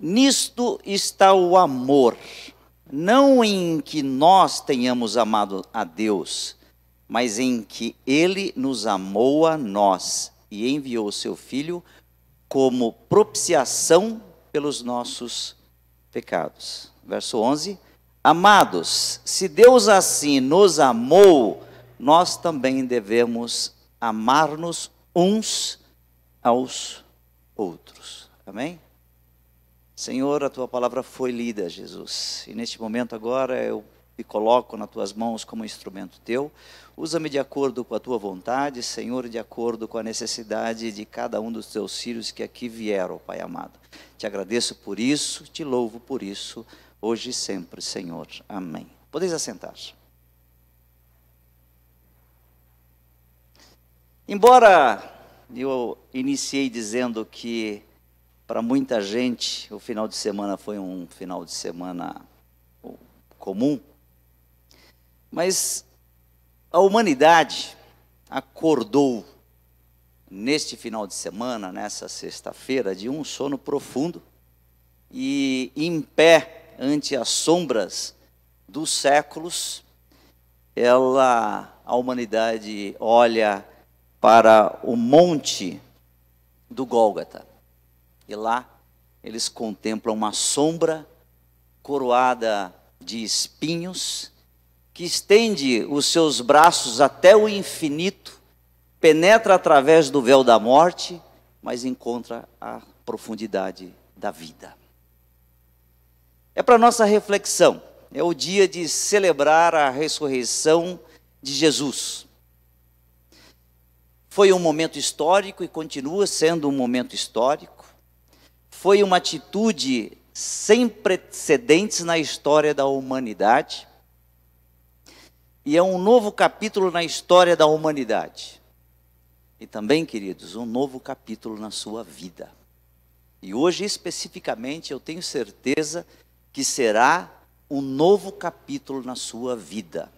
Nisto está o amor, não em que nós tenhamos amado a Deus, mas em que Ele nos amou a nós e enviou o seu Filho como propiciação pelos nossos pecados. Verso 11. Amados, se Deus assim nos amou, nós também devemos amar-nos uns aos outros. Amém? Senhor, a Tua palavra foi lida, Jesus. E neste momento agora eu me coloco nas Tuas mãos como instrumento Teu. Usa-me de acordo com a Tua vontade, Senhor, de acordo com a necessidade de cada um dos Teus filhos que aqui vieram, Pai amado. Te agradeço por isso, te louvo por isso, hoje e sempre, Senhor. Amém. Podeis assentar. Embora eu iniciei dizendo que para muita gente o final de semana foi um final de semana comum, mas a humanidade acordou neste final de semana, nessa sexta-feira, de um sono profundo e em pé ante as sombras dos séculos, a humanidade olha para o monte do Gólgota. E lá eles contemplam uma sombra coroada de espinhos, que estende os seus braços até o infinito, penetra através do véu da morte, mas encontra a profundidade da vida. É para nossa reflexão, é o dia de celebrar a ressurreição de Jesus. Foi um momento histórico e continua sendo um momento histórico. Foi uma atitude sem precedentes na história da humanidade. E é um novo capítulo na história da humanidade. E também, queridos, um novo capítulo na sua vida. E hoje, especificamente, eu tenho certeza que será um novo capítulo na sua vida.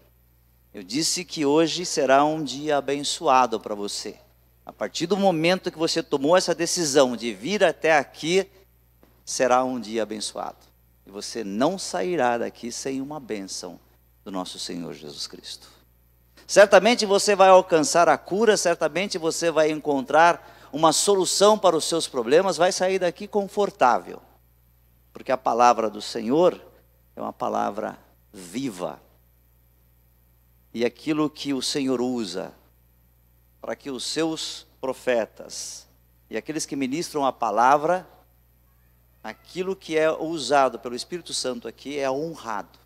Eu disse que hoje será um dia abençoado para você. A partir do momento que você tomou essa decisão de vir até aqui, será um dia abençoado. E você não sairá daqui sem uma bênção do nosso Senhor Jesus Cristo. Certamente você vai alcançar a cura, certamente você vai encontrar uma solução para os seus problemas, vai sair daqui confortável. Porque a palavra do Senhor é uma palavra viva. E aquilo que o Senhor usa para que os seus profetas e aqueles que ministram a palavra, aquilo que é usado pelo Espírito Santo aqui é honrado.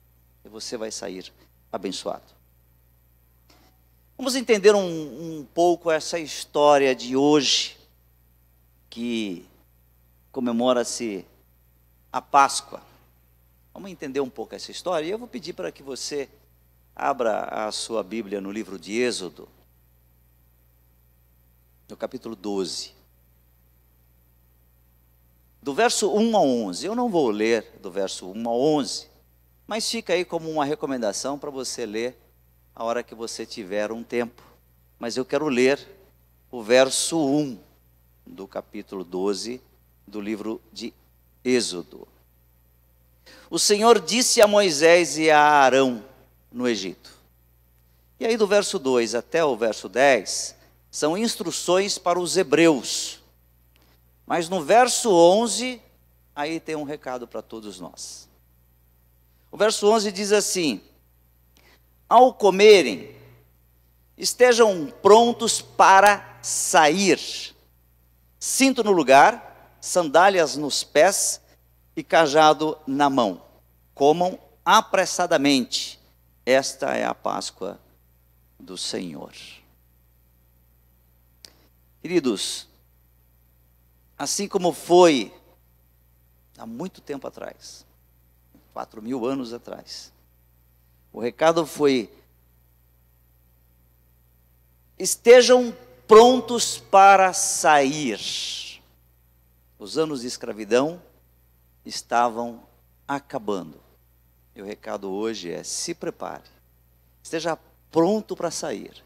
E você vai sair abençoado. Vamos entender um pouco essa história de hoje, que comemora-se a Páscoa. Vamos entender um pouco essa história. E eu vou pedir para que você abra a sua Bíblia no livro de Êxodo, no capítulo 12. Do verso 1 a 11. Eu não vou ler do verso 1 a 11, mas fica aí como uma recomendação para você ler a hora que você tiver um tempo. Mas eu quero ler o verso 1 do capítulo 12 do livro de Êxodo. O Senhor disse a Moisés e a Arão no Egito. E aí do verso 2 até o verso 10, são instruções para os hebreus. Mas no verso 11, aí tem um recado para todos nós. O verso 11 diz assim: ao comerem, estejam prontos para sair, cinto no lugar, sandálias nos pés e cajado na mão. Comam apressadamente. Esta é a Páscoa do Senhor. Queridos, assim como foi há muito tempo atrás, 4.000 anos atrás, o recado foi: estejam prontos para sair. Os anos de escravidão estavam acabando. E o recado hoje é: se prepare, esteja pronto para sair,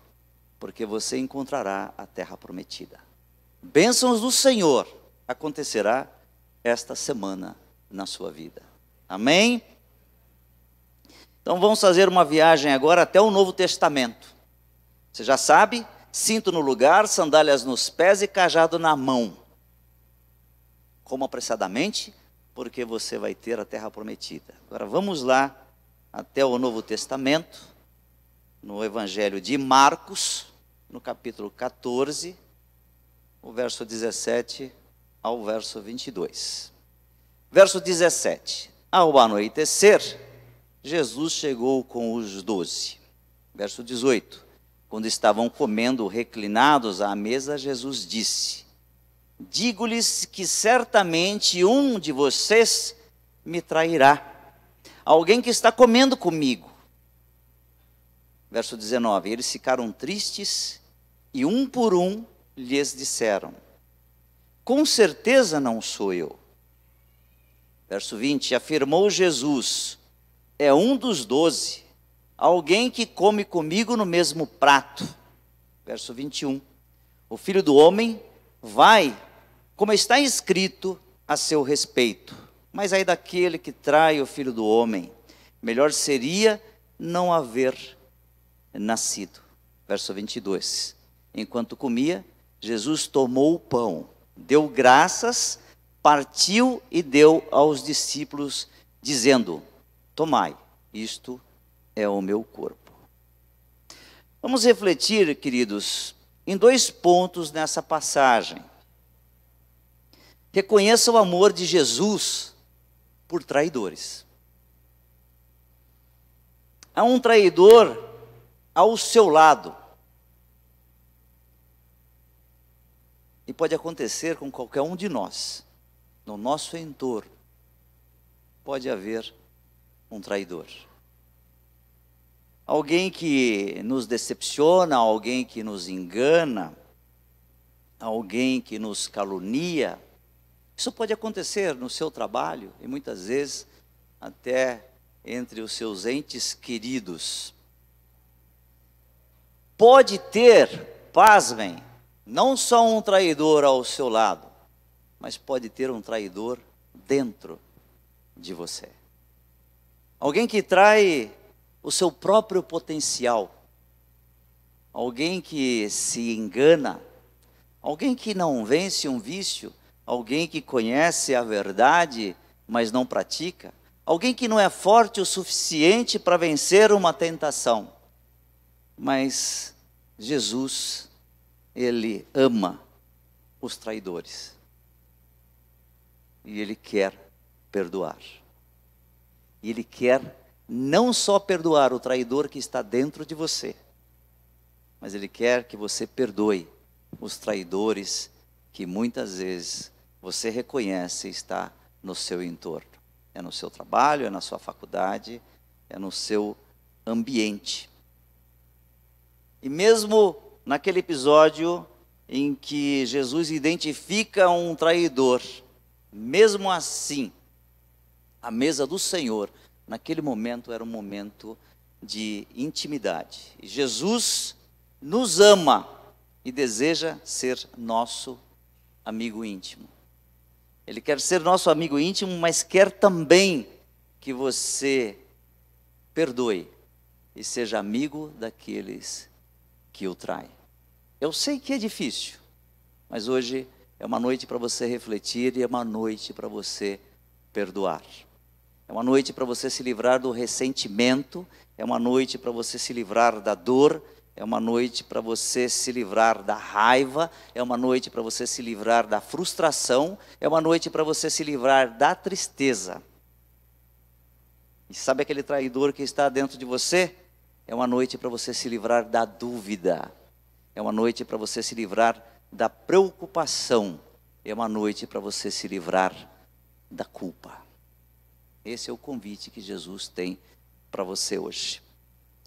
porque você encontrará a terra prometida. Bênçãos do Senhor acontecerá esta semana na sua vida. Amém? Então vamos fazer uma viagem agora até o Novo Testamento. Você já sabe, cinto no lugar, sandálias nos pés e cajado na mão. Coma apressadamente, porque você vai ter a terra prometida. Agora vamos lá até o Novo Testamento, no Evangelho de Marcos, no capítulo 14, o verso 17 ao verso 22. Verso 17. Ao anoitecer, Jesus chegou com os 12. Verso 18. Quando estavam comendo reclinados à mesa, Jesus disse: digo-lhes que certamente um de vocês me trairá. Alguém que está comendo comigo. Verso 19. Eles ficaram tristes e um por um lhes disseram: com certeza não sou eu. Verso 20. Afirmou Jesus: é um dos 12, alguém que come comigo no mesmo prato. Verso 21. O Filho do Homem vai, como está escrito a seu respeito. Mas ai daquele que trai o Filho do Homem, melhor seria não haver nascido. Verso 22. Enquanto comia, Jesus tomou o pão, deu graças, partiu e deu aos discípulos, dizendo: tomai, isto é o meu corpo. Vamos refletir, queridos, em 2 pontos nessa passagem. Reconheça o amor de Jesus por traidores. Há um traidor ao seu lado. E pode acontecer com qualquer um de nós. No nosso entorno, pode haver um traidor. Alguém que nos decepciona, alguém que nos engana, alguém que nos calunia. Isso pode acontecer no seu trabalho e muitas vezes até entre os seus entes queridos. Pode ter, pasmem, não só um traidor ao seu lado, mas pode ter um traidor dentro de você. Alguém que trai o seu próprio potencial. Alguém que se engana. Alguém que não vence um vício. Alguém que conhece a verdade, mas não pratica. Alguém que não é forte o suficiente para vencer uma tentação. Mas Jesus, Ele ama os traidores. E Ele quer perdoar. E Ele quer não só perdoar o traidor que está dentro de você, mas Ele quer que você perdoe os traidores que muitas vezes você reconhece está no seu entorno. É no seu trabalho, é na sua faculdade, é no seu ambiente. E mesmo naquele episódio em que Jesus identifica um traidor, mesmo assim, a mesa do Senhor, naquele momento era um momento de intimidade. E Jesus nos ama e deseja ser nosso amigo íntimo. Ele quer ser nosso amigo íntimo, mas quer também que você perdoe e seja amigo daqueles que o traem. Eu sei que é difícil, mas hoje é uma noite para você refletir e é uma noite para você perdoar. É uma noite para você se livrar do ressentimento, é uma noite para você se livrar da dor, é uma noite para você se livrar da raiva, é uma noite para você se livrar da frustração, é uma noite para você se livrar da tristeza. E sabe aquele traidor que está dentro de você? É uma noite para você se livrar da dúvida, é uma noite para você se livrar da preocupação, é uma noite para você se livrar da culpa. Esse é o convite que Jesus tem para você hoje.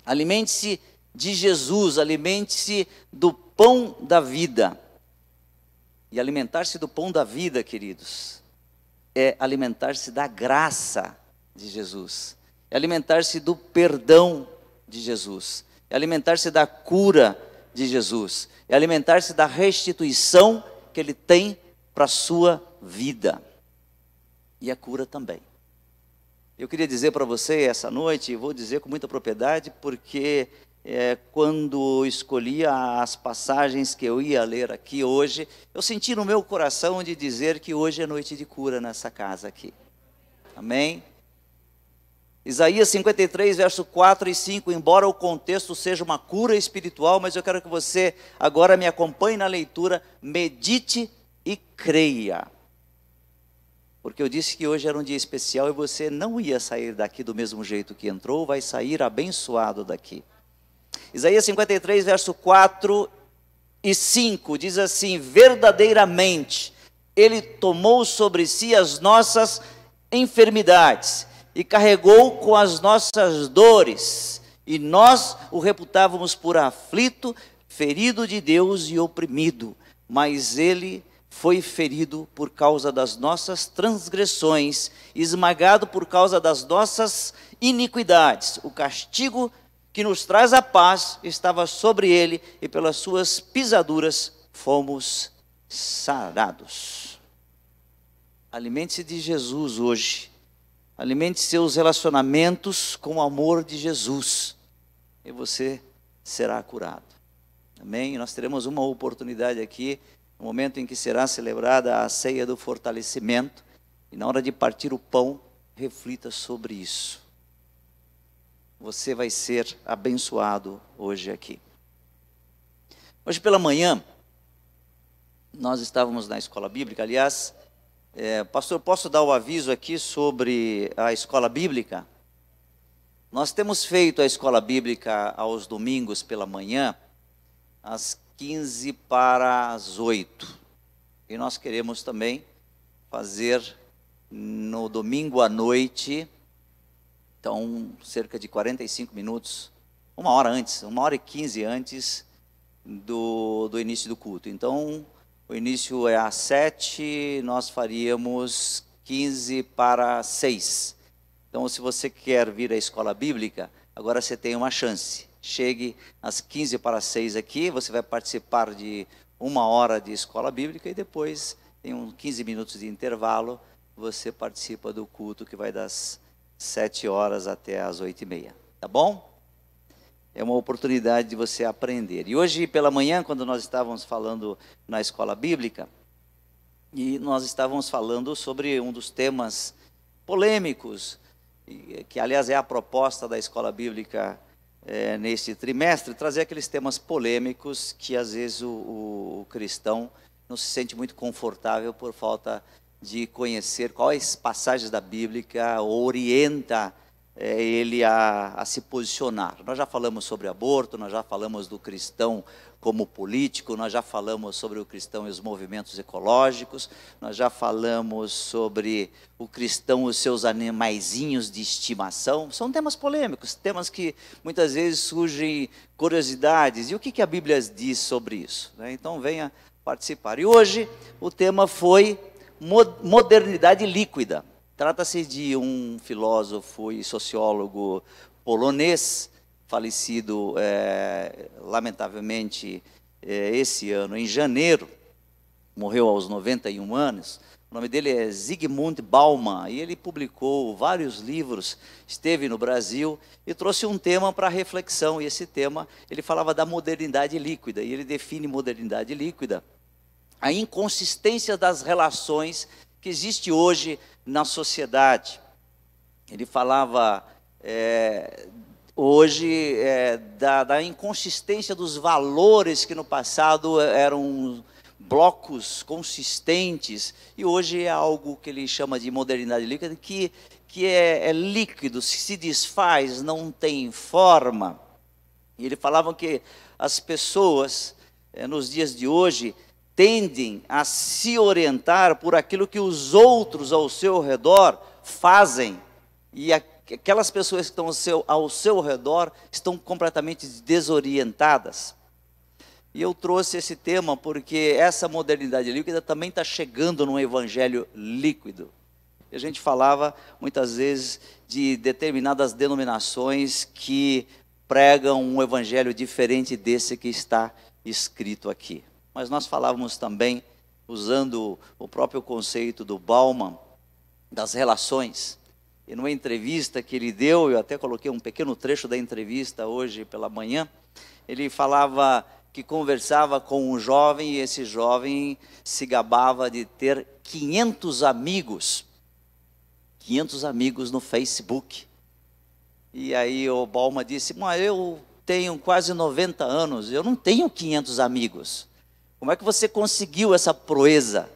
Alimente-se de Jesus, alimente-se do pão da vida. E alimentar-se do pão da vida, queridos, é alimentar-se da graça de Jesus, é alimentar-se do perdão de Jesus, é alimentar-se da cura de Jesus, é alimentar-se da restituição que Ele tem para a sua vida. e a cura também. Eu queria dizer para você essa noite, e vou dizer com muita propriedade, porque quando escolhi as passagens que eu ia ler aqui hoje, eu senti no meu coração de dizer que hoje é noite de cura nessa casa aqui. Amém? Isaías 53, verso 4 e 5, embora o contexto seja uma cura espiritual, mas eu quero que você agora me acompanhe na leitura, medite e creia. Porque eu disse que hoje era um dia especial e você não ia sair daqui do mesmo jeito que entrou, vai sair abençoado daqui. Isaías 53, verso 4 e 5, diz assim: verdadeiramente, Ele tomou sobre si as nossas enfermidades e carregou com as nossas dores, e nós o reputávamos por aflito, ferido de Deus e oprimido, mas Ele foi ferido por causa das nossas transgressões, esmagado por causa das nossas iniquidades. O castigo que nos traz a paz estava sobre ele, e pelas suas pisaduras fomos sarados. Alimente-se de Jesus hoje. Alimente seus relacionamentos com o amor de Jesus, e você será curado. Amém? Nós teremos uma oportunidade aqui, no momento em que será celebrada a ceia do fortalecimento, e na hora de partir o pão, reflita sobre isso. Você vai ser abençoado hoje aqui. Hoje pela manhã, nós estávamos na escola bíblica. Aliás, pastor, posso dar o aviso aqui sobre a escola bíblica? Nós temos feito a escola bíblica aos domingos pela manhã, às 15 para as 8. E nós queremos também fazer no domingo à noite, então cerca de 45 minutos, 1h15 antes do início do culto. Então, o início é às 7, nós faríamos 15 para 6. Então, se você quer vir à escola bíblica, agora você tem uma chance. Chegue às 15 para 6 aqui, você vai participar de 1 hora de escola bíblica e depois tem uns 15 minutos de intervalo, você participa do culto que vai das 7 horas até as 8h30, tá bom? É uma oportunidade de você aprender. E hoje pela manhã, quando nós estávamos falando na escola bíblica, e nós estávamos falando sobre um dos temas polêmicos, que aliás é a proposta da escola bíblica neste trimestre, trazer aqueles temas polêmicos que às vezes o cristão não se sente muito confortável por falta de conhecer quais passagens da Bíblia orienta ele a se posicionar. Nós já falamos sobre aborto, nós já falamos do cristão como político, nós já falamos sobre o cristão e os movimentos ecológicos, nós já falamos sobre o cristão e os seus animaizinhos de estimação. São temas polêmicos, temas que muitas vezes surgem curiosidades. E o que a Bíblia diz sobre isso? Então venha participar. E hoje o tema foi modernidade líquida. Trata-se de um filósofo e sociólogo polonês, falecido lamentavelmente esse ano, em janeiro, morreu aos 91 anos. O nome dele é Zygmunt Bauman, e ele publicou vários livros, esteve no Brasil e trouxe um tema para reflexão. E esse tema, ele falava da modernidade líquida, e ele define modernidade líquida: a inconsistência das relações que existe hoje na sociedade. Ele falava hoje da inconsistência dos valores que no passado eram blocos consistentes, e hoje é algo que ele chama de modernidade líquida, que é líquido, se desfaz, não tem forma. E ele falava que as pessoas, nos dias de hoje, tendem a se orientar por aquilo que os outros ao seu redor fazem, e aquelas pessoas que estão ao seu redor estão completamente desorientadas. E eu trouxe esse tema porque essa modernidade líquida também está chegando num evangelho líquido. A gente falava muitas vezes de determinadas denominações que pregam um evangelho diferente desse que está escrito aqui. Mas nós falávamos também, usando o próprio conceito do Bauman, das relações. E numa entrevista que ele deu, eu até coloquei um pequeno trecho da entrevista hoje pela manhã, ele falava que conversava com um jovem, e esse jovem se gabava de ter 500 amigos no Facebook. E aí o Balma disse, mas eu tenho quase 90 anos, eu não tenho 500 amigos. Como é que você conseguiu essa proeza?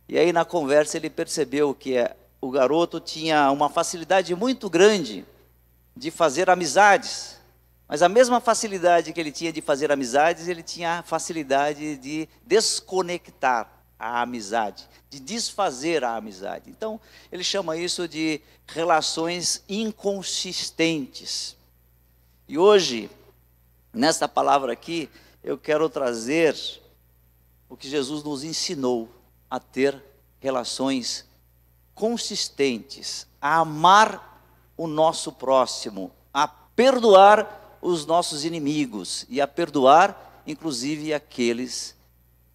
E aí na conversa ele percebeu que o garoto tinha uma facilidade muito grande de fazer amizades. Mas a mesma facilidade que ele tinha de fazer amizades, ele tinha a facilidade de desconectar a amizade, de desfazer a amizade. Então, ele chama isso de relações inconsistentes. E hoje, nesta palavra aqui, eu quero trazer o que Jesus nos ensinou a ter relações consistentes, a amar o nosso próximo, a perdoar os nossos inimigos e a perdoar, inclusive, aqueles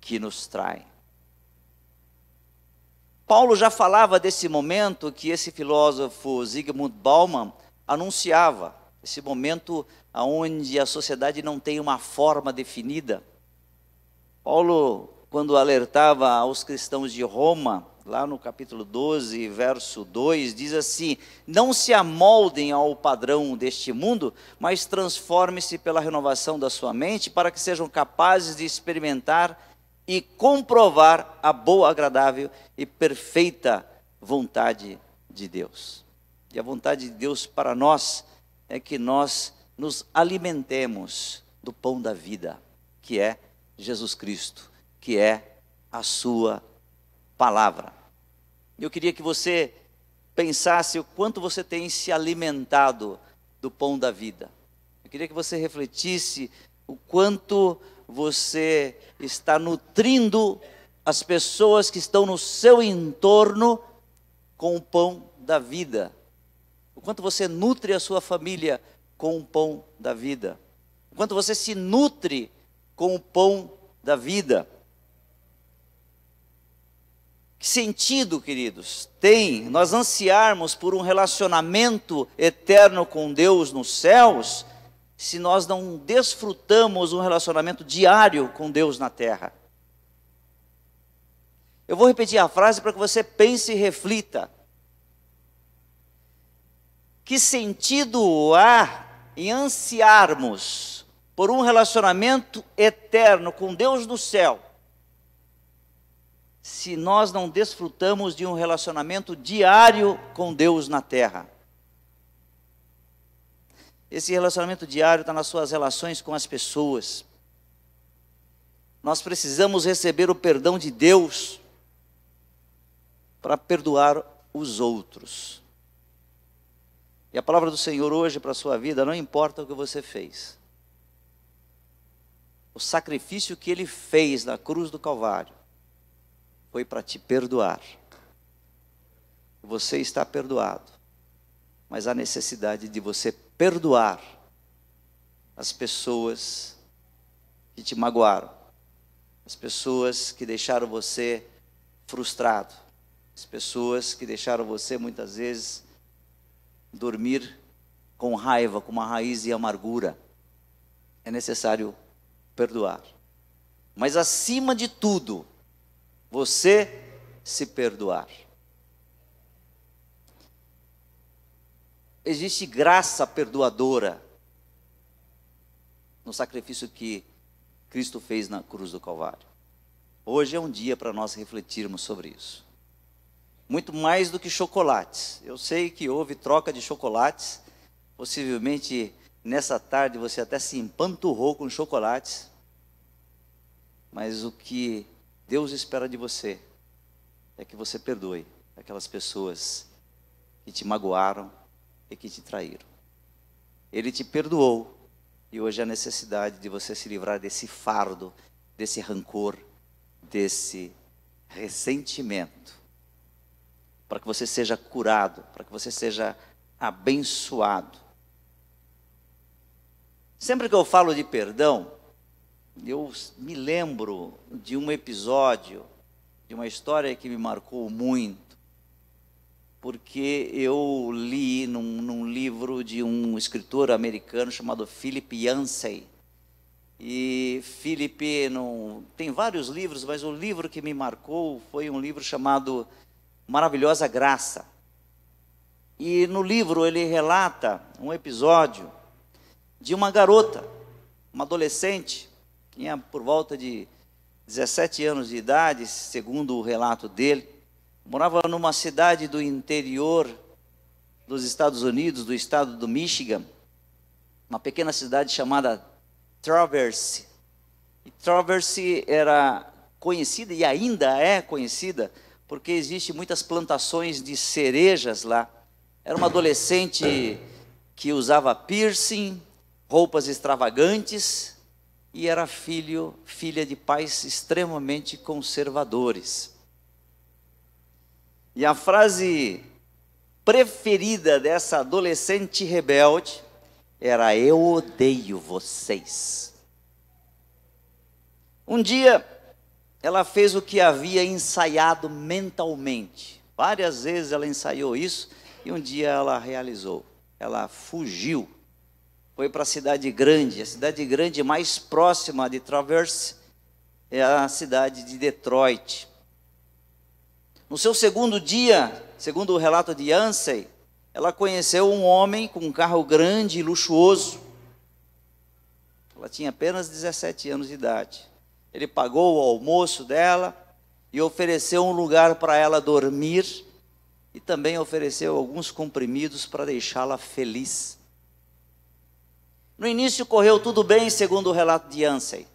que nos traem. Paulo já falava desse momento que esse filósofo Zygmunt Bauman anunciava, esse momento onde a sociedade não tem uma forma definida. Paulo, quando alertava aos cristãos de Roma, lá no capítulo 12, verso 2, diz assim, não se amoldem ao padrão deste mundo, mas transforme-se pela renovação da sua mente, para que sejam capazes de experimentar e comprovar a boa, agradável e perfeita vontade de Deus. E a vontade de Deus para nós é que nós nos alimentemos do pão da vida, que é Jesus Cristo, que é a sua palavra. Eu queria que você pensasse o quanto você tem se alimentado do pão da vida. Eu queria que você refletisse o quanto você está nutrindo as pessoas que estão no seu entorno com o pão da vida. O quanto você nutre a sua família com o pão da vida. O quanto você se nutre com o pão da vida. Que sentido, queridos, tem nós ansiarmos por um relacionamento eterno com Deus nos céus, se nós não desfrutamos um relacionamento diário com Deus na terra? Eu vou repetir a frase para que você pense e reflita. Que sentido há em ansiarmos por um relacionamento eterno com Deus no céu, se nós não desfrutamos de um relacionamento diário com Deus na terra? Esse relacionamento diário está nas suas relações com as pessoas. Nós precisamos receber o perdão de Deus para perdoar os outros. E a palavra do Senhor hoje para a sua vida, não importa o que você fez. O sacrifício que Ele fez na cruz do Calvário foi para te perdoar. Você está perdoado, mas há necessidade de você perdoar as pessoas que te magoaram, as pessoas que deixaram você frustrado, as pessoas que deixaram você muitas vezes dormir com raiva, com uma raiz de amargura. É necessário perdoar. Mas acima de tudo, você se perdoar. Existe graça perdoadora no sacrifício que Cristo fez na cruz do Calvário. Hoje é um dia para nós refletirmos sobre isso. Muito mais do que chocolates. Eu sei que houve troca de chocolates. Possivelmente nessa tarde você até se empanturrou com chocolates. Mas o que Deus espera de você é que você perdoe aquelas pessoas que te magoaram e que te traíram. Ele te perdoou e hoje há necessidade de você se livrar desse fardo, desse rancor, desse ressentimento, para que você seja curado, para que você seja abençoado. Sempre que eu falo de perdão, eu me lembro de um episódio, de uma história que me marcou muito. porque eu li num livro de um escritor americano chamado Philip Yancey. E Philip tem vários livros, mas o livro que me marcou foi um livro chamado Maravilhosa Graça. E no livro ele relata um episódio de uma garota, uma adolescente, que tinha por volta de 17 anos de idade, segundo o relato dele, morava numa cidade do interior dos Estados Unidos, do estado do Michigan, uma pequena cidade chamada Traverse. E Traverse era conhecida e ainda é conhecida porque existem muitas plantações de cerejas lá. Era uma adolescente que usava piercing, roupas extravagantes e era filha de pais extremamente conservadores. E a frase preferida dessa adolescente rebelde era: eu odeio vocês. Um dia, ela fez o que havia ensaiado mentalmente. Várias vezes ela ensaiou isso e um dia ela realizou. Ela fugiu, foi para a cidade grande mais próxima de Traverse é a cidade de Detroit. No seu segundo dia, segundo o relato de Yancey, ela conheceu um homem com um carro grande e luxuoso. Ela tinha apenas 17 anos de idade. Ele pagou o almoço dela e ofereceu um lugar para ela dormir e também ofereceu alguns comprimidos para deixá-la feliz. No início correu tudo bem, segundo o relato de Yancey.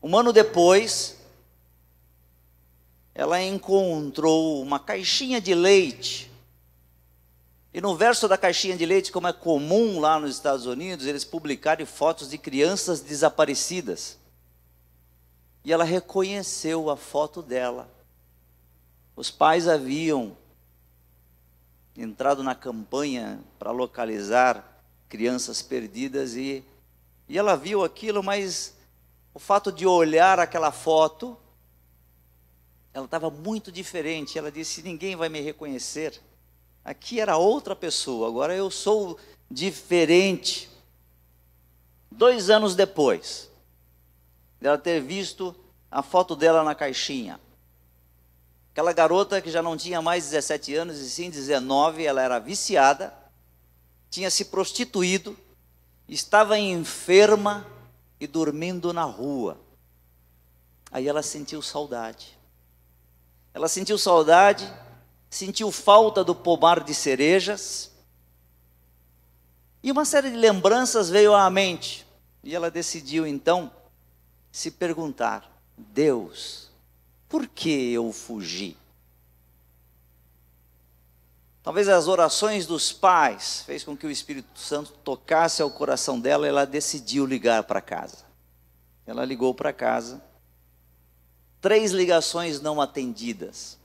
Um ano depois, ela encontrou uma caixinha de leite. E no verso da caixinha de leite, como é comum lá nos Estados Unidos, eles publicaram fotos de crianças desaparecidas. E ela reconheceu a foto dela. Os pais haviam entrado na campanha para localizar crianças perdidas e ela viu aquilo, mas o fato de olhar aquela foto, ela estava muito diferente. Ela disse: ninguém vai me reconhecer. Aqui era outra pessoa, agora eu sou diferente. 2 anos depois dela ter visto a foto dela na caixinha, aquela garota que já não tinha mais 17 anos, e sim 19, ela era viciada, tinha se prostituído, estava enferma e dormindo na rua. Aí ela sentiu saudade. Ela sentiu saudade, sentiu falta do pomar de cerejas, e uma série de lembranças veio à mente. E ela decidiu então se perguntar: Deus, por que eu fugi? Talvez as orações dos pais fez com que o Espírito Santo tocasse ao coração dela e ela decidiu ligar para casa. Ela ligou para casa, 3 ligações não atendidas.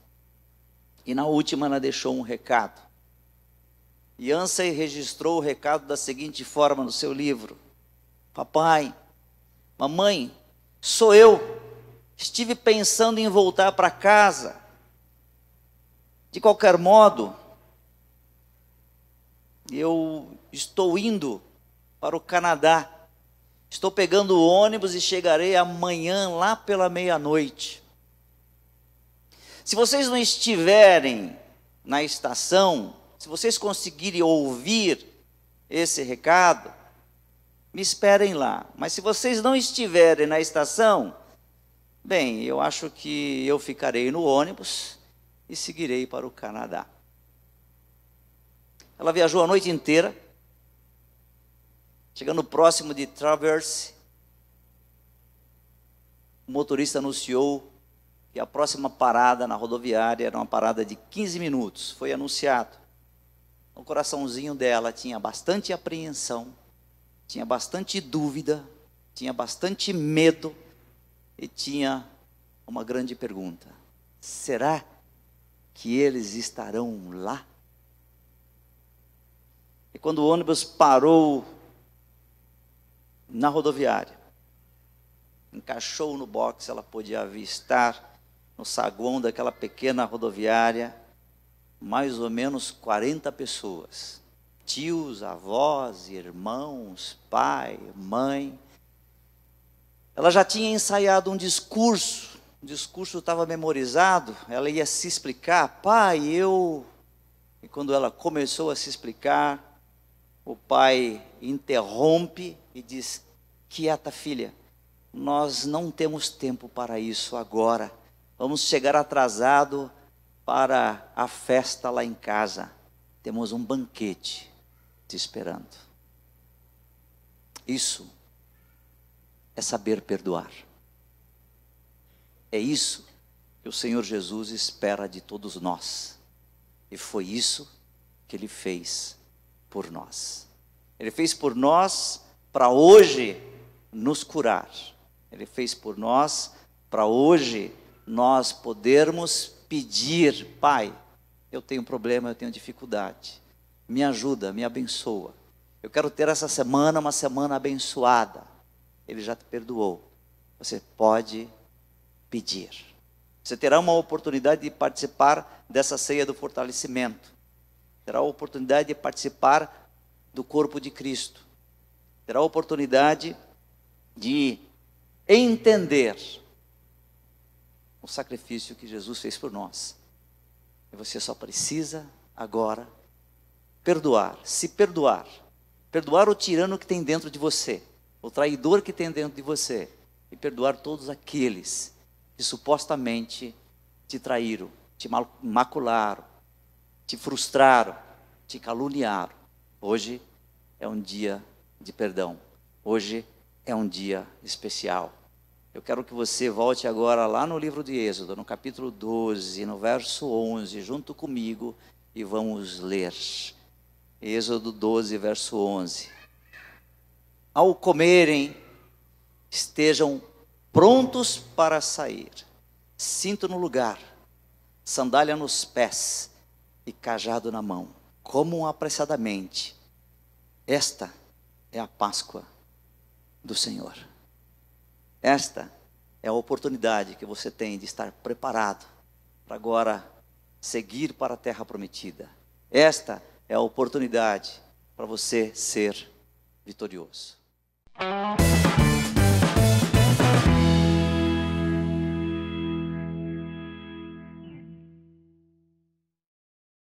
E na última ela deixou um recado. Yancey registrou o recado da seguinte forma no seu livro: papai, mamãe, sou eu. Estive pensando em voltar para casa. De qualquer modo, eu estou indo para o Canadá. Estou pegando o ônibus e chegarei amanhã lá pela meia-noite. Se vocês não estiverem na estação, se vocês conseguirem ouvir esse recado, me esperem lá. Mas se vocês não estiverem na estação, bem, eu acho que eu ficarei no ônibus e seguirei para o Canadá. Ela viajou a noite inteira. Chegando próximo de Traverse, o motorista anunciou que a próxima parada na rodoviária era uma parada de 15 minutos. Foi anunciado. O coraçãozinho dela tinha bastante apreensão, tinha bastante dúvida, tinha bastante medo e tinha uma grande pergunta: será que eles estarão lá? E quando o ônibus parou na rodoviária, encaixou no box, ela podia avistar no saguão daquela pequena rodoviária mais ou menos 40 pessoas. Tios, avós, irmãos, pai, mãe. Ela já tinha ensaiado um discurso. O discurso estava memorizado. Ela ia se explicar. Pai, eu... E quando ela começou a se explicar, o pai interrompe e diz: quieta, filha, nós não temos tempo para isso agora. Vamos chegar atrasado para a festa lá em casa. Temos um banquete te esperando. Isso é saber perdoar. É isso que o Senhor Jesus espera de todos nós. E foi isso que Ele fez por nós. Ele fez por nós para hoje nos curar. Ele fez por nós para hoje nós podermos pedir: Pai, eu tenho problema, eu tenho dificuldade. Me ajuda, me abençoa. Eu quero ter essa semana uma semana abençoada. Ele já te perdoou. Você pode pedir. Você terá uma oportunidade de participar dessa ceia do fortalecimento. Terá a oportunidade de participar do corpo de Cristo. Terá a oportunidade de entender o sacrifício que Jesus fez por nós. E você só precisa agora perdoar, se perdoar. Perdoar o tirano que tem dentro de você, o traidor que tem dentro de você, e perdoar todos aqueles que supostamente te traíram, te macularam, te frustraram, te caluniaram. Hoje é um dia de perdão. Hoje é um dia especial. Eu quero que você volte agora lá no livro de Êxodo, no capítulo 12, no verso 11, junto comigo, e vamos ler. Êxodo 12, verso 11. Ao comerem, estejam prontos para sair, cinto no lugar, sandália nos pés e cajado na mão. Comam apressadamente. Esta é a Páscoa do Senhor. Esta é a oportunidade que você tem de estar preparado para agora seguir para a terra prometida. Esta é a oportunidade para você ser vitorioso.